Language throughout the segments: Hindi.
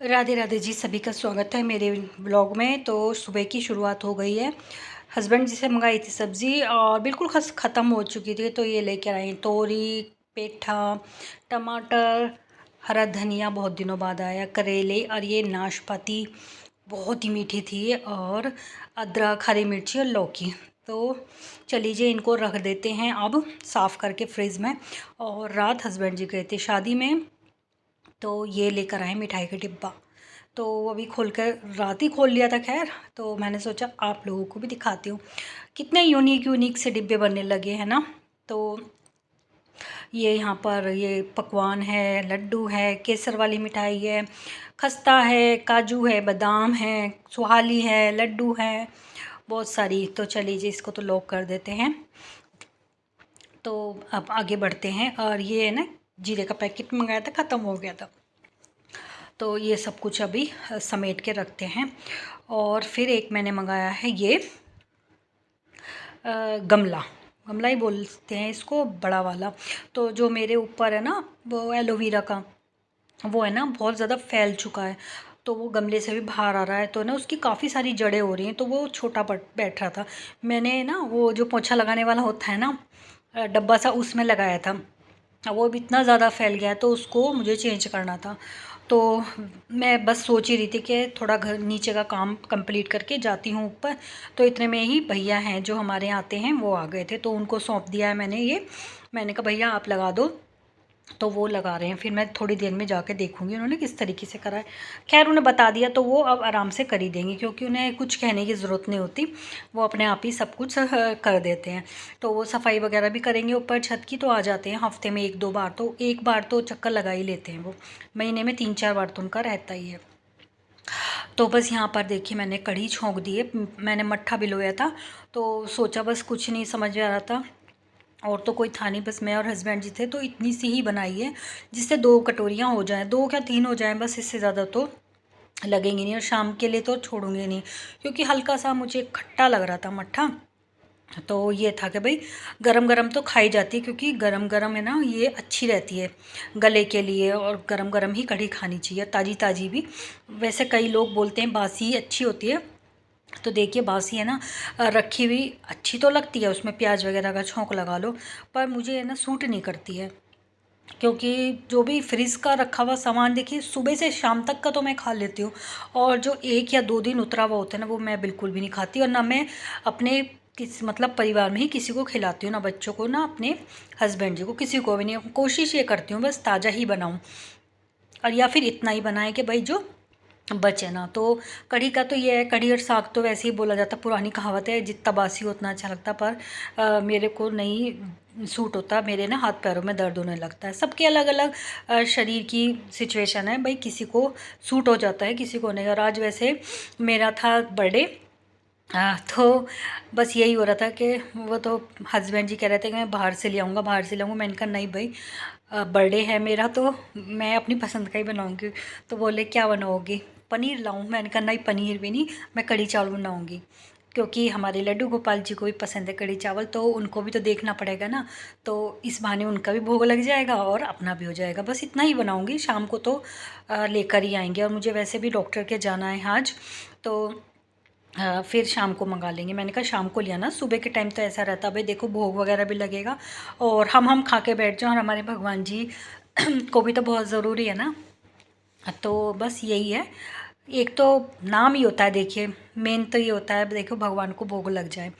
राधे राधे जी, सभी का स्वागत है मेरे ब्लॉग में। तो सुबह की शुरुआत हो गई है। हस्बैंड जी से मंगाई थी सब्ज़ी और बिल्कुल ख़त्म हो चुकी थी, तो ये लेकर आई तोरी, पेठा, टमाटर, हरा धनिया बहुत दिनों बाद आया, करेले और ये नाशपाती बहुत ही मीठी थी, और अदरक, हरी मिर्ची और लौकी। तो चलिए इनको रख देते हैं अब साफ़ करके फ्रिज में। और रात हस्बैंड जी गए थे शादी में, तो ये लेकर आए मिठाई का डिब्बा। तो अभी खोल कर रात ही खोल लिया था, खैर तो मैंने सोचा आप लोगों को भी दिखाती हूँ कितने यूनिक यूनिक से डिब्बे बनने लगे हैं ना। तो ये यहाँ पर ये पकवान है, लड्डू है, केसर वाली मिठाई है, खस्ता है, काजू है, बादाम है, सुहाली है, लड्डू है, बहुत सारी। तो चलिए जी, इसको तो लॉक कर देते हैं। तो अब आगे बढ़ते हैं। और ये है ना, जीरे का पैकेट मंगाया था, ख़त्म हो गया था, तो ये सब कुछ अभी समेट के रखते हैं। और फिर एक मैंने मंगाया है ये गमला, गमला ही बोलते हैं इसको, बड़ा वाला। तो जो मेरे ऊपर है ना वो एलोवेरा का, वो है ना बहुत ज़्यादा फैल चुका है, तो वो गमले से भी बाहर आ रहा है, तो ना उसकी काफ़ी सारी जड़ें हो रही हैं, तो वो छोटा बैठ रहा था। मैंने ना वो जो पोंछा लगाने वाला होता है ना, डब्बा सा, उसमें लगाया था। वो अब इतना ज़्यादा फैल गया है, तो उसको मुझे चेंज करना था। तो मैं बस सोच ही रही थी कि थोड़ा घर नीचे का काम कंप्लीट करके जाती हूँ ऊपर। तो इतने में ही भैया हैं जो हमारे यहाँ आते हैं, वो आ गए थे, तो उनको सौंप दिया है मैंने ये। मैंने कहा भैया आप लगा दो, तो वो लगा रहे हैं। फिर मैं थोड़ी देर में जाके देखूंगी उन्होंने किस तरीके से करा है। खैर उन्हें बता दिया, तो वो अब आराम से कर ही देंगे, क्योंकि उन्हें कुछ कहने की ज़रूरत नहीं होती, वो अपने आप ही सब कुछ कर देते हैं। तो वो सफाई वगैरह भी करेंगे ऊपर छत की, तो आ जाते हैं हफ्ते में एक दो बार, तो एक बार तो चक्कर लगा ही लेते हैं वो। महीने में 3-4 बार तो उनका रहता ही है। तो बस यहाँ पर देखिए मैंने कढ़ी छोंक दी है। मैंने मट्ठा भिगोया था, तो सोचा बस कुछ नहीं समझ में आ रहा था, और तो कोई था नहीं, बस मैं और हस्बैंड जी थे, तो इतनी सी ही बनाई है जिससे 2 कटोरियाँ हो जाएं, 2 क्या 3 हो जाएं बस, इससे ज़्यादा तो लगेंगी नहीं। और शाम के लिए तो छोड़ूंगी नहीं, क्योंकि हल्का सा मुझे खट्टा लग रहा था मट्ठा। तो ये था कि भाई गरम गरम तो खाई जाती है, क्योंकि गरम गरम है ना, ये अच्छी रहती है गले के लिए, और गरम गरम ही कढ़ी खानी चाहिए, ताज़ी ताज़ी भी। वैसे कई लोग बोलते हैं बासी अच्छी होती है, तो देखिए बासी है ना, रखी हुई अच्छी तो लगती है, उसमें प्याज वगैरह का छौंक लगा लो, पर मुझे है ना सूट नहीं करती है। क्योंकि जो भी फ्रिज का रखा हुआ सामान, देखिए सुबह से शाम तक का तो मैं खा लेती हूँ, और जो 1 या 2 दिन उतरा हुआ होता है ना, वो मैं बिल्कुल भी नहीं खाती। और ना मैं अपने मतलब परिवार में ही किसी को खिलाती हूँ, ना बच्चों को, ना अपने हस्बैंड जी को, किसी को भी नहीं। कोशिश ये करती हूँ बस ताज़ा ही बनाऊँ, और या फिर इतना ही बनाए कि भाई जो बचे ना। तो कढ़ी का तो ये है, कढ़ी और साग तो वैसे ही बोला जाता, पुरानी कहावत है, जितना बासी हो उतना अच्छा लगता, पर मेरे को नहीं सूट होता, मेरे ना हाथ पैरों में दर्द होने लगता है। सबके अलग अलग शरीर की सिचुएशन है भाई, किसी को सूट हो जाता है, किसी को नहीं। और आज वैसे मेरा था बर्थडे, तो बस यही हो रहा था कि वो तो हस्बैंड जी कह रहे थे कि मैं बाहर से ले आऊँगा, बाहर से लाऊँगा। मैंने कहा नहीं भाई, बर्थडे है मेरा, तो मैं अपनी पसंद का ही बनाऊँगी। तो बोले क्या बनाओगी, पनीर लाऊँ? मैंने कहा नहीं, पनीर भी नहीं, मैं कढ़ी चावल बनाऊँगी, क्योंकि हमारे लड्डू गोपाल जी को भी पसंद है कढ़ी चावल, तो उनको भी तो देखना पड़ेगा ना। तो इस बहाने उनका भी भोग लग जाएगा और अपना भी हो जाएगा। बस इतना ही बनाऊँगी, शाम को तो लेकर ही आएंगे। और मुझे वैसे भी डॉक्टर के जाना है आज, तो फिर शाम को मंगा लेंगे। मैंने कहा शाम को लिया ना, सुबह के टाइम तो ऐसा रहता भाई, देखो भोग वगैरह भी लगेगा, और हम खा के बैठ जाओ, और हमारे भगवान जी को भी तो बहुत ज़रूरी है ना। तो बस यही है, एक तो नाम ही होता है, देखिए मेन तो ये होता है, देखो भगवान को भोग लग जाए।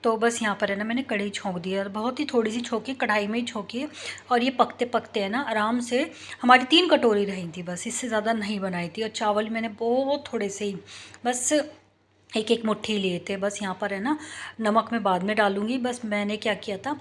तो बस यहाँ पर है ना, मैंने कढ़ी छोंक दी है, और बहुत ही थोड़ी सी छोंकी, कढ़ाई में ही छोंकी है। और ये पकते पकते है ना आराम से, हमारी 3 कटोरी रही थी बस, इससे ज़्यादा नहीं बनाई थी। और चावल मैंने बहुत थोड़े से ही, बस एक एक मुट्ठी लिए थे। बस यहाँ पर है ना, नमक मैं बाद में डालूँगी। बस मैंने क्या किया था,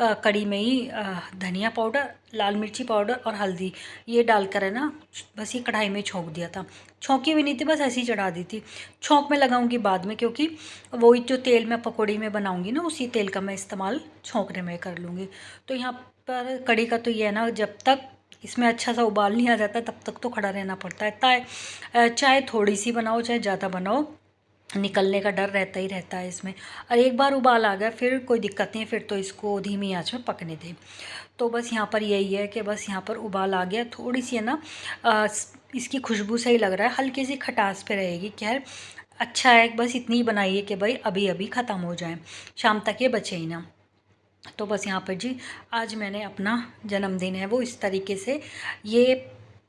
कढ़ी में ही धनिया पाउडर, लाल मिर्ची पाउडर और हल्दी, ये डालकर है ना, बस ये कढ़ाई में छोंक दिया था। छोंकी भी नहीं थी, बस ऐसे ही चढ़ा दी थी। छोंक में लगाऊंगी बाद में, क्योंकि वही जो तेल मैं पकौड़ी में बनाऊंगी ना, उसी तेल का मैं इस्तेमाल छोंकने में कर लूँगी। तो यहाँ पर कढ़ी का तो ये है ना, जब तक इसमें अच्छा सा उबाल नहीं आ जाता, तब तक तो खड़ा रहना पड़ता है। चाहे थोड़ी सी बनाओ चाहे ज़्यादा बनाओ, निकलने का डर रहता ही रहता है इसमें। और एक बार उबाल आ गया फिर कोई दिक्कत नहीं है, फिर तो इसको धीमी आंच में पकने दें। तो बस यहाँ पर यही है कि बस यहाँ पर उबाल आ गया, थोड़ी सी है ना इसकी खुशबू से ही लग रहा है हल्की सी खटास पे रहेगी। खैर अच्छा है, बस इतनी ही बनाइए कि भाई अभी अभी ख़त्म हो जाए, शाम तक ये बचे ही ना। तो बस यहाँ पर जी आज मैंने अपना जन्मदिन है वो इस तरीके से, ये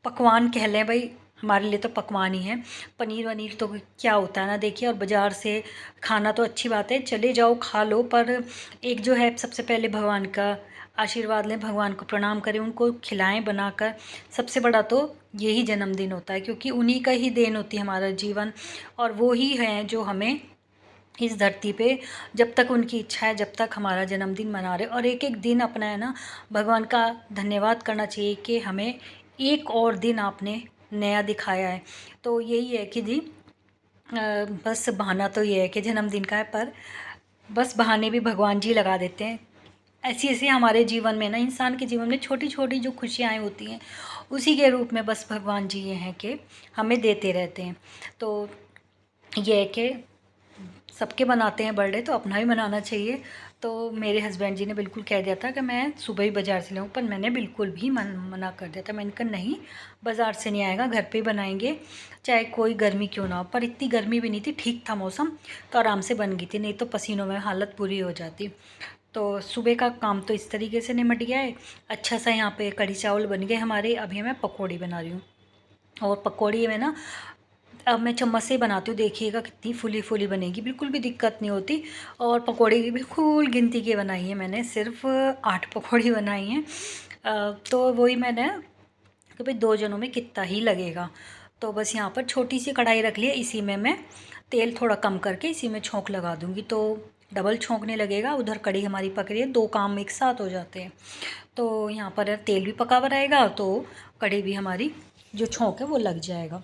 पकवान कह लें भाई, हमारे लिए तो पकवान ही है। पनीर वनीर तो क्या होता है ना, देखिए, और बाज़ार से खाना तो अच्छी बात है, चले जाओ खा लो, पर एक जो है सबसे पहले भगवान का आशीर्वाद लें, भगवान को प्रणाम करें, उनको खिलाएं बनाकर। सबसे बड़ा तो यही जन्मदिन होता है, क्योंकि उन्हीं का ही देन होती है हमारा जीवन, और वो ही हैं जो हमें इस धरती पे, जब तक उनकी इच्छा है, जब तक हमारा जन्मदिन मना रहे, और एक एक दिन अपना है ना भगवान का धन्यवाद करना चाहिए कि हमें एक और दिन आपने नया दिखाया है। तो यही है कि जी बस बहाना तो ये है कि जन्मदिन का है, पर बस बहाने भी भगवान जी लगा देते हैं। ऐसी ऐसी हमारे जीवन में ना, इंसान के जीवन में छोटी छोटी जो खुशियाँ होती हैं, उसी के रूप में बस भगवान जी ये हैं कि हमें देते रहते हैं। तो ये है कि सबके बनाते हैं बर्थडे, तो अपना भी मनाना चाहिए। तो मेरे हस्बैंड जी ने बिल्कुल कह दिया था कि मैं सुबह ही बाज़ार से लाऊं, पर मैंने बिल्कुल भी मना कर दिया था। मैंने कहा नहीं, बाज़ार से नहीं आएगा, घर पे ही बनाएंगे, चाहे कोई गर्मी क्यों ना हो। पर इतनी गर्मी भी नहीं थी, ठीक था मौसम, तो आराम से बन गई थी, नहीं तो पसीनों में हालत बुरी हो जाती। तो सुबह का काम तो इस तरीके से निमट गया है। अच्छा सा यहाँ पे कढ़ी चावल बन गए हमारे। अभी मैं पकौड़ी बना रही हूँ, और पकौड़ी में ना अब मैं चम्मच से ही बनाती हूँ, देखिएगा कितनी फूली फूली बनेगी, बिल्कुल भी दिक्कत नहीं होती। और पकौड़ी भी बिल्कुल गिनती के बनाई है मैंने, सिर्फ 8 पकौड़ी बनाई हैं। तो वही मैंने कि भाई 2 जनों में कितना ही लगेगा। तो बस यहाँ पर छोटी सी कढ़ाई रख ली है, इसी में मैं तेल थोड़ा कम करके इसी में छोंक लगा दूँगी, तो डबल छोंकने लगेगा। उधर कढ़ी हमारी पक रही है, 2 काम एक साथ हो जाते हैं। तो यहाँ पर तेल भी पका हुआ रहेगा, तो कढ़ी भी हमारी जो छोंक है वो लग जाएगा।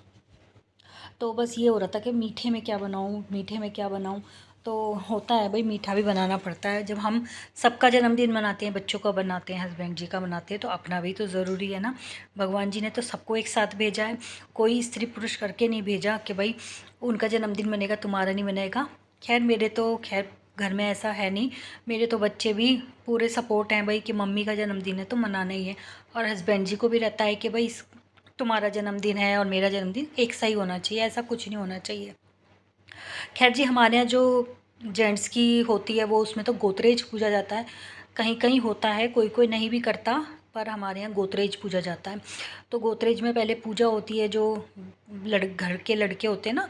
तो बस ये हो रहा था कि मीठे में क्या बनाऊँ, मीठे में क्या बनाऊँ। तो होता है भाई, मीठा भी बनाना पड़ता है। जब हम सबका जन्मदिन मनाते हैं, बच्चों का बनाते हैं, हस्बैंड जी का मनाते हैं, तो अपना भी तो ज़रूरी है ना। भगवान जी ने तो सबको एक साथ भेजा है, कोई स्त्री पुरुष करके नहीं भेजा कि भाई उनका जन्मदिन मनेगा तुम्हारा नहीं मनेगा। खैर मेरे तो खैर घर में ऐसा है नहीं, मेरे तो बच्चे भी पूरे सपोर्ट हैं भाई कि मम्मी का जन्मदिन है तो मनाना ही है। और हस्बैंड जी को भी रहता है कि भाई तुम्हारा जन्मदिन है और मेरा जन्मदिन एक सा ही होना चाहिए, ऐसा कुछ नहीं होना चाहिए। खैर जी हमारे यहाँ जो जेंट्स की होती है वो उसमें तो गोदरेज पूजा जाता है, कहीं कहीं होता है, कोई कोई नहीं भी करता, पर हमारे यहाँ गोदरेज पूजा जाता है। तो गोदरेज में पहले पूजा होती है, जो घर के लड़के होते हैं ना,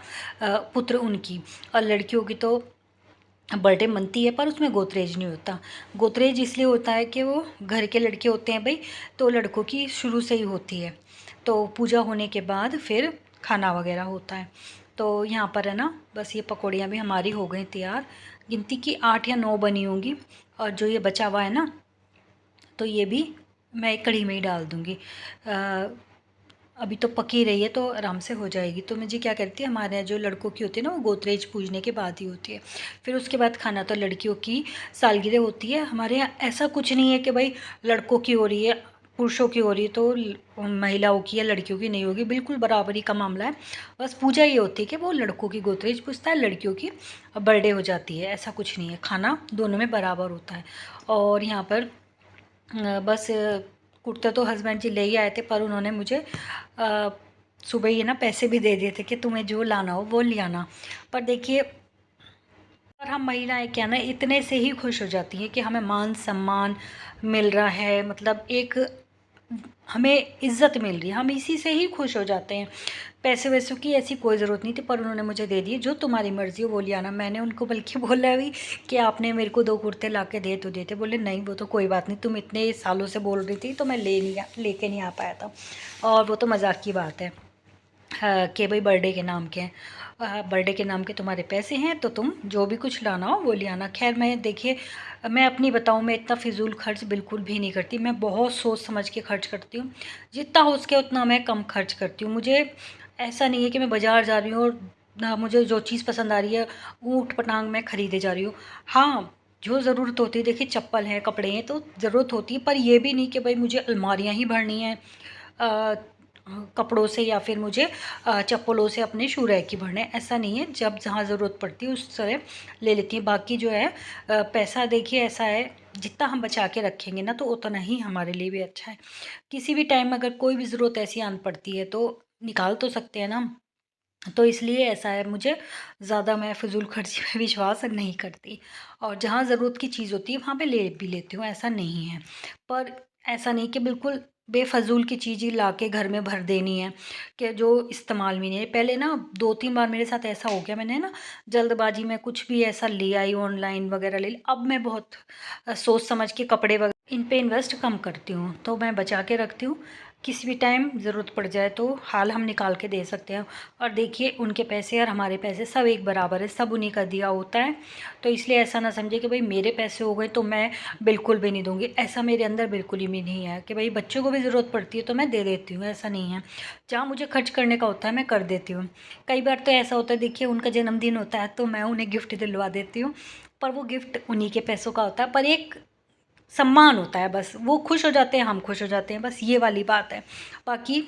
पुत्र उनकी, और लड़कियों की तो बर्थडे मनती है, पर उसमें गोदरेज नहीं होता। गोदरेज इसलिए होता है कि वो घर के लड़के होते हैं भाई, तो लड़कों की शुरू से ही होती है। तो पूजा होने के बाद फिर खाना वगैरह होता है। तो यहाँ पर है ना, बस ये पकौड़ियाँ भी हमारी हो गई तैयार, गिनती की 8 या 9 बनी होंगी। और जो ये बचा हुआ है ना, तो ये भी मैं एक कढ़ी में ही डाल दूँगी। अभी तो पकी रही है तो आराम से हो जाएगी। तो मुझे क्या करती है, हमारे यहाँ जो लड़कों की होती है ना, वो गोदरेज पूजने के बाद ही होती है। फिर उसके बाद खाना तो लड़कियों की सालगिरह होती है। हमारे यहाँ ऐसा कुछ नहीं है कि भाई लड़कों की हो रही है, पुरुषों की हो रही है तो महिलाओं की या लड़कियों की नहीं होगी, बिल्कुल बराबरी का मामला है। बस पूजा ये होती है कि वो लड़कों की गोदरेज पूजता है, लड़कियों की बर्थडे हो जाती है, ऐसा कुछ नहीं है, खाना दोनों में बराबर होता है। और यहाँ पर बस कुर्ते तो हस्बैंड जी ले ही आए थे, पर उन्होंने मुझे सुबह ही ना पैसे भी दे दिए थे कि तुम्हें जो लाना हो वो ले आना। पर देखिए, और हम महिलाएं क्या ना, इतने से ही खुश हो जाती हैं कि हमें मान सम्मान मिल रहा है, मतलब एक हमें इज्जत मिल रही है, हम इसी से ही खुश हो जाते हैं। पैसे वैसों की ऐसी कोई ज़रूरत नहीं थी, पर उन्होंने मुझे दे दिए, जो तुम्हारी मर्ज़ी हो वो ले आना। मैंने उनको बल्कि बोला भी कि आपने मेरे को 2 कुर्ते ला के दे तो देते। बोले नहीं वो तो कोई बात नहीं, तुम इतने सालों से बोल रही थी तो मैं लेके नहीं आ पाया था। और वो तो मजाक की बात है, हाँ, कि भाई बर्थडे के नाम के हैं, बर्थडे के नाम के तुम्हारे पैसे हैं तो तुम जो भी कुछ लाना हो वो ले आना। खैर मैं देखिए, मैं अपनी बताऊँ, मैं इतना फिजूल खर्च बिल्कुल भी नहीं करती, मैं बहुत सोच समझ के खर्च करती हूँ। जितना हो सके उतना मैं कम खर्च करती हूँ। मुझे ऐसा नहीं है कि मैं बाज़ार जा रही हूँ और ना मुझे जो चीज़ पसंद आ रही है ऊट पटांग मैं खरीदे जा रही हूँ। हाँ, जो ज़रूरत होती है, देखिए चप्पल हैं, कपड़े हैं, तो ज़रूरत होती है, पर ये भी नहीं कि भाई मुझे अलमारियाँ ही भरनी हैं कपड़ों से, या फिर मुझे चप्पलों से अपने शू रैक की भरने, ऐसा नहीं है। जब जहाँ ज़रूरत पड़ती है उस तरह ले लेती हैं। बाकी जो है पैसा देखिए ऐसा है, जितना हम बचा के रखेंगे ना तो उतना ही हमारे लिए भी अच्छा है। किसी भी टाइम अगर कोई भी ज़रूरत ऐसी आन पड़ती है तो निकाल तो सकते हैं ना। तो इसलिए ऐसा है, मुझे ज़्यादा मैं फ़िज़ूल खर्ची पे विश्वास नहीं करती, और जहाँ ज़रूरत की चीज़ होती है वहाँ पे ले भी लेती हूँ, ऐसा नहीं है। पर ऐसा नहीं कि बिल्कुल बेफ़ज़ूल की चीज़ ही लाके घर में भर देनी है, कि जो इस्तेमाल में नहीं है। पहले ना 2-3 बार मेरे साथ ऐसा हो गया, मैंने ना जल्दबाज़ी में कुछ भी ऐसा ले आई, ऑनलाइन वग़ैरह ले ली। अब मैं बहुत सोच समझ के कपड़े वग़ैरह इन पे इन्वेस्ट कम करती हूँ, तो मैं बचा के रखती हूँ। किसी भी टाइम ज़रूरत पड़ जाए तो हाल हम निकाल के दे सकते हैं। और देखिए, उनके पैसे और हमारे पैसे सब एक बराबर है, सब उन्हीं का दिया होता है। तो इसलिए ऐसा ना समझे कि भाई मेरे पैसे हो गए तो मैं बिल्कुल भी नहीं दूँगी। ऐसा मेरे अंदर बिल्कुल ही भी नहीं है कि भाई बच्चों को भी ज़रूरत पड़ती है तो मैं दे देती हूँ, ऐसा नहीं है। जहाँ मुझे खर्च करने का होता है मैं कर देती हूँ। कई बार तो ऐसा होता है, देखिए उनका जन्मदिन होता है तो मैं उन्हें गिफ्ट दिलवा देती हूँ, पर वो गिफ्ट उन्हीं के पैसों का होता है, पर एक सम्मान होता है बस। वो खुश हो जाते हैं, हम खुश हो जाते हैं, बस ये वाली बात है। बाकी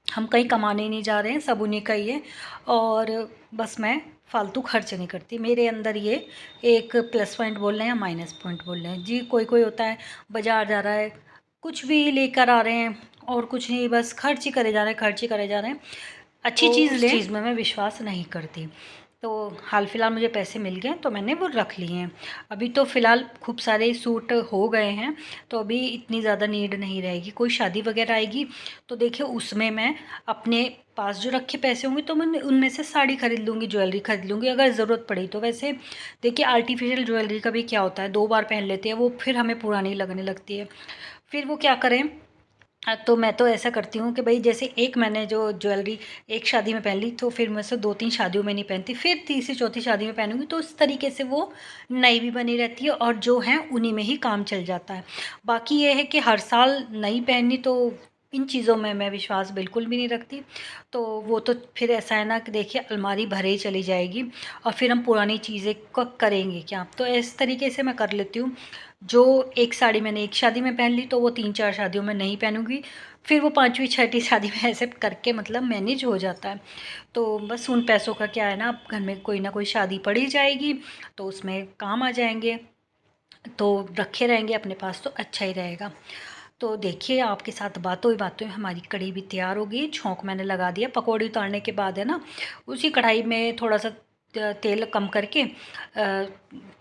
हम कहीं कमाने नहीं जा रहे हैं, सब उन्हीं का ही है। और बस मैं फालतू खर्च नहीं करती। मेरे अंदर ये एक प्लस पॉइंट बोल रहे हैं या माइनस पॉइंट बोल रहे हैं जी, कोई होता है बाज़ार जा रहा है, कुछ भी लेकर आ रहे हैं और कुछ नहीं, बस खर्च ही करे जा रहे हैं, खर्च ही करे जा रहे हैं। अच्छी चीज़ उस लें, चीज़ चीज़ में मैं विश्वास नहीं करती। तो हाल फिलहाल मुझे पैसे मिल गए तो मैंने वो रख लिए हैं। अभी तो फ़िलहाल खूब सारे सूट हो गए हैं, तो अभी इतनी ज़्यादा नीड नहीं रहेगी। कोई शादी वगैरह आएगी तो देखिए उसमें मैं अपने पास जो रखे पैसे होंगे तो मैं उनमें से साड़ी खरीद लूँगी, ज्वेलरी खरीद लूँगी अगर ज़रूरत पड़ी तो। वैसे देखिए आर्टिफ़िशियल ज्वेलरी का भी क्या होता है, 2 बार पहन लेते हैं वो, फिर हमें पुरानी लगने लगती है। फिर वो क्या करें, तो मैं तो ऐसा करती हूँ कि भई जैसे एक मैंने जो ज्वेलरी एक शादी में पहन ली, तो फिर मैं उसे 2-3 शादियों में नहीं पहनती, फिर तीसरी चौथी शादी में पहनूँगी, तो उस तरीके से वो नई भी बनी रहती है और जो है उन्हीं में ही काम चल जाता है। बाकी ये है कि हर साल नई पहननी, तो इन चीज़ों में मैं विश्वास बिल्कुल भी नहीं रखती। तो वो तो फिर ऐसा है ना कि देखिए अलमारी भरे ही चली जाएगी और फिर हम पुरानी चीज़ें क करेंगे क्या? तो इस तरीके से मैं कर लेती हूँ। जो एक साड़ी मैंने एक शादी में पहन ली तो वो 3-4 शादियों में नहीं पहनूँगी। फिर वो 5वीं 6ठी शादी में ऐसे करके मतलब मैनेज हो जाता है। तो बस उन पैसों का क्या है ना, अब घर में कोई ना कोई शादी पड़ ही जाएगी, तो उसमें काम आ जाएँगे, तो रखे रहेंगे अपने पास तो अच्छा ही रहेगा। तो देखिए, आपके साथ बातों ही बातों में हमारी कढ़ी भी तैयार हो गई। छौंक मैंने लगा दिया। पकौड़ी उतारने के बाद है ना, उसी कढ़ाई में थोड़ा-सा तेल कम करके,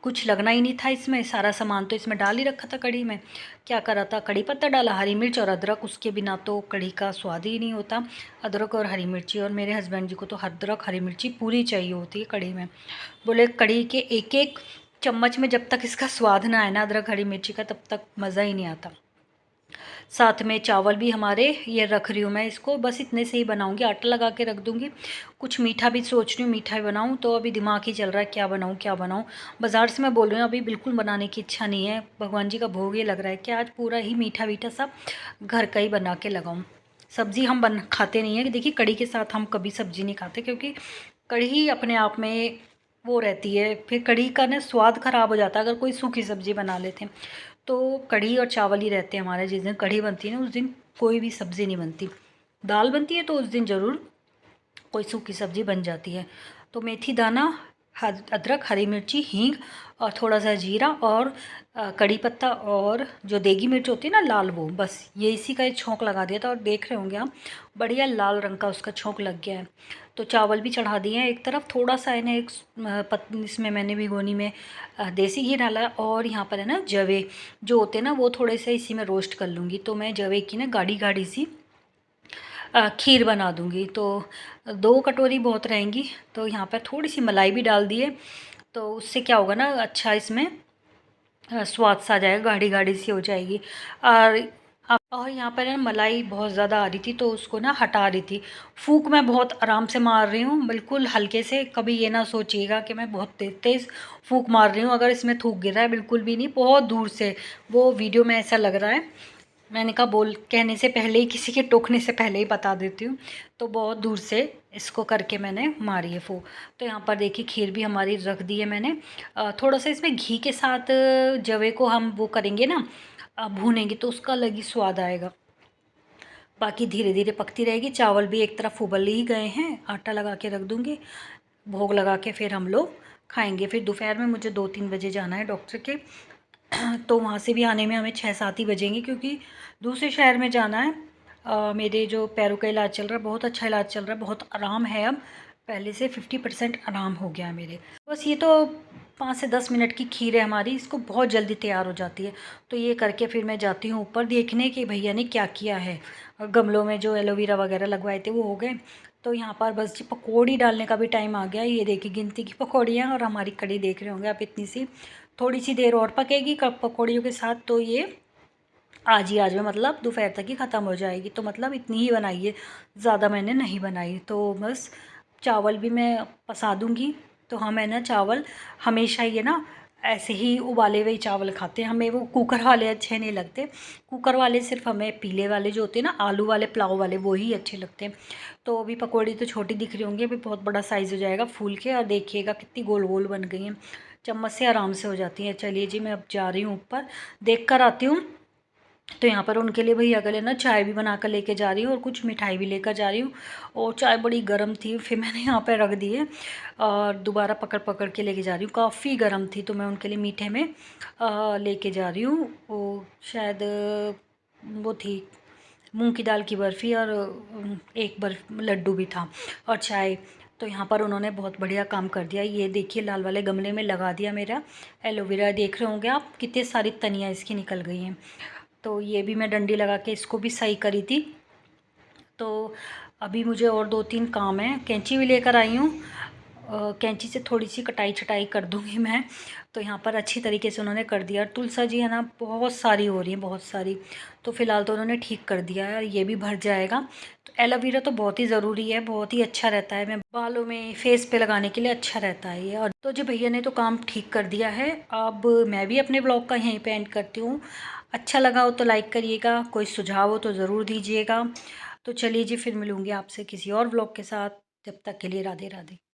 कुछ लगना ही नहीं था इसमें, सारा सामान तो इसमें डाल ही रखा था कढ़ी में। क्या करा था, कड़ी पत्ता डाला, हरी मिर्च और अदरक, उसके बिना तो कढ़ी का स्वाद ही नहीं होता। अदरक और हरी मिर्ची, और मेरे हस्बैंड जी को तो अदरक, हरी मिर्ची पूरी चाहिए होती है कढ़ी में। बोले कढ़ी के एक-एक चम्मच में जब तक इसका स्वाद ना आए ना अदरक, हरी मिर्ची का, तब तक मज़ा ही नहीं आता। साथ में चावल भी हमारे ये रख रही हूँ मैं, इसको बस इतने से ही बनाऊँगी, आटा लगा के रख दूँगी। कुछ मीठा भी सोच रही हूँ, मीठा भी बनाऊँ, तो अभी दिमाग ही चल रहा है क्या बनाऊँ क्या बनाऊँ। बाज़ार से मैं बोल रही हूँ अभी बिल्कुल बनाने की इच्छा नहीं है, भगवान जी का भोग ये लग रहा है कि आज पूरा ही मीठा-वीठा सब घर का ही बना के लगाऊँ। सब्ज़ी हम खाते नहीं हैं, देखिए कढ़ी के साथ हम कभी सब्ज़ी नहीं खाते, क्योंकि कढ़ी अपने आप में वो रहती है, फिर कढ़ी का ना स्वाद ख़राब हो जाता है अगर कोई सूखी सब्ज़ी बना लेते हैं। तो कढ़ी और चावल ही रहते हैं हमारे। जिस दिन कढ़ी बनती है ना उस दिन कोई भी सब्ज़ी नहीं बनती। दाल बनती है तो उस दिन ज़रूर कोई सूखी सब्ज़ी बन जाती है। तो मेथी दाना, अदरक, हरी मिर्ची, हींग और थोड़ा सा जीरा और कड़ी पत्ता और जो देगी मिर्च होती है ना लाल, वो बस ये इसी का एक छौंक लगा दिया था, और देख रहे होंगे आप बढ़िया लाल रंग का उसका छौंक लग गया है। तो चावल भी चढ़ा दिए हैं एक तरफ, थोड़ा सा है ना एक इसमें मैंने भिगोनी में देसी घी डाला है, और यहाँ पर है ना जवे जो होते हैं ना वो थोड़े से इसी में रोस्ट कर लूँगी। तो मैं जवे की ना गाढ़ी गाढ़ी सी खीर बना दूँगी, तो 2 कटोरी बहुत रहेंगी। तो यहाँ पर थोड़ी-सी मलाई भी डाल दी है, तो उससे क्या होगा ना अच्छा इसमें स्वाद सा आ जाएगा, गाढ़ी-गाढ़ी सी हो जाएगी। और और यहाँ पर ना मलाई बहुत ज़्यादा आ रही थी तो उसको ना हटा रही थी। फूँक मैं बहुत आराम से मार रही हूँ, बिल्कुल हल्के से, कभी ये ना सोचिएगा कि मैं बहुत तेज़ फूँक मार रही हूँ। अगर इसमें थूक गिर रहा है बिल्कुल भी नहीं, बहुत दूर से, वो वीडियो में ऐसा लग रहा है। मैंने कहा बोल कहने से पहले ही, किसी के टोकने से पहले ही बता देती हूँ। तो बहुत दूर से इसको करके मैंने मारी है फूँक। तो यहाँ पर देखिए खीर भी हमारी रख दी है मैंने। थोड़ा-सा इसमें घी के साथ जवे को हम वो करेंगे ना, भूनेंगे तो उसका अलग ही स्वाद आएगा। बाकी धीरे-धीरे पकती रहेगी। चावल भी एक तरफ उबल ही गए हैं, आटा लगा के रख दूँगी। भोग लगा के फिर हम लोग खाएँगे। फिर दोपहर में मुझे 2-3 बजे जाना है डॉक्टर के। तो वहाँ से भी आने में हमें 6-7 ही बजेंगे, क्योंकि दूसरे शहर में जाना है। मेरे जो पैरों का इलाज चल रहा है, बहुत अच्छा इलाज चल रहा है, बहुत आराम है अब, पहले से 50% आराम हो गया है मेरे। बस ये तो 5 से 10 मिनट की खीर है हमारी, इसको बहुत जल्दी तैयार हो जाती है। तो ये करके फिर मैं जाती हूँ ऊपर देखने कि भैया ने क्या किया है। गमलों में जो एलोवेरा वगैरह लगवाए थे वो हो गए। तो यहाँ पर बस जी पकौड़ी डालने का भी टाइम आ गया। ये देखिए गिनती की पकौड़ियाँ, और हमारी कढ़ी देख रहे होंगे आप, इतनी सी। थोड़ी सी देर और पकेगी पकौड़ियों के साथ, तो ये आज ही आज में मतलब दोपहर तक ही ख़त्म हो जाएगी। तो मतलब इतनी ही बनाई है, ज़्यादा मैंने नहीं बनाई। तो बस चावल भी मैं पसा दूँगी। तो हमें ना चावल हमेशा ये ना ऐसे ही उबाले हुए ही चावल खाते हैं, हमें वो कुकर वाले अच्छे नहीं लगते। कुकर वाले सिर्फ हमें पीले वाले जो होते हैं ना, आलू वाले पुलाव वाले, वो ही अच्छे लगते हैं। तो अभी पकौड़ी तो छोटी दिख रही होंगी, अभी बहुत बड़ा साइज़ हो जाएगा फूल के, और देखिएगा कितनी गोल गोल बन गई हैं। चम्मच से आराम से हो जाती हैं। चलिए जी, मैं अब जा रही हूँ ऊपर, देख कर आती हूँ। तो यहाँ पर उनके लिए भैया के लिए ना चाय भी बना कर लेके जा रही हूँ, और कुछ मिठाई भी लेकर जा रही हूँ। और चाय बड़ी गर्म थी, फिर मैंने यहाँ पे रख दी है, और दोबारा पकड़ पकड़ के लेके जा रही हूँ। काफ़ी गर्म थी, तो मैं उनके लिए मीठे में लेके जा रही हूँ। वो शायद वो थी मूंग की दाल की बर्फ़ी, और एक बर्फ लड्डू भी था, और चाय। तो यहाँ पर उन्होंने बहुत बढ़िया काम कर दिया। ये देखिए लाल वाले गमले में लगा दिया मेरा एलोवेरा, देख रहे होंगे आप कितने सारी तनियाँ इसकी निकल गई हैं। तो ये भी मैं डंडी लगा के इसको भी सही करी थी। तो अभी मुझे और 2-3 काम हैं। कैंची भी लेकर आई हूँ, कैंची से थोड़ी सी कटाई छटाई कर दूँगी मैं। तो यहाँ पर अच्छी तरीके से उन्होंने कर दिया। तुलसा जी है ना, बहुत सारी हो रही हैं, बहुत सारी। तो फ़िलहाल तो उन्होंने ठीक कर दिया है, और ये भी भर जाएगा। तो एलोवेरा तो बहुत ही ज़रूरी है, बहुत ही अच्छा रहता है। मैं बालों में, फेस पे लगाने के लिए अच्छा रहता है ये। और तो जी भैया ने तो काम ठीक कर दिया है। अब मैं भी अपने ब्लॉग का यहीं पे एंड करती हूँ। अच्छा लगा हो तो लाइक करिएगा, कोई सुझाव हो तो ज़रूर दीजिएगा। तो चलिए जी, फिर मिलूँगी आपसे किसी और व्लॉग के साथ। जब तक के लिए राधे राधे।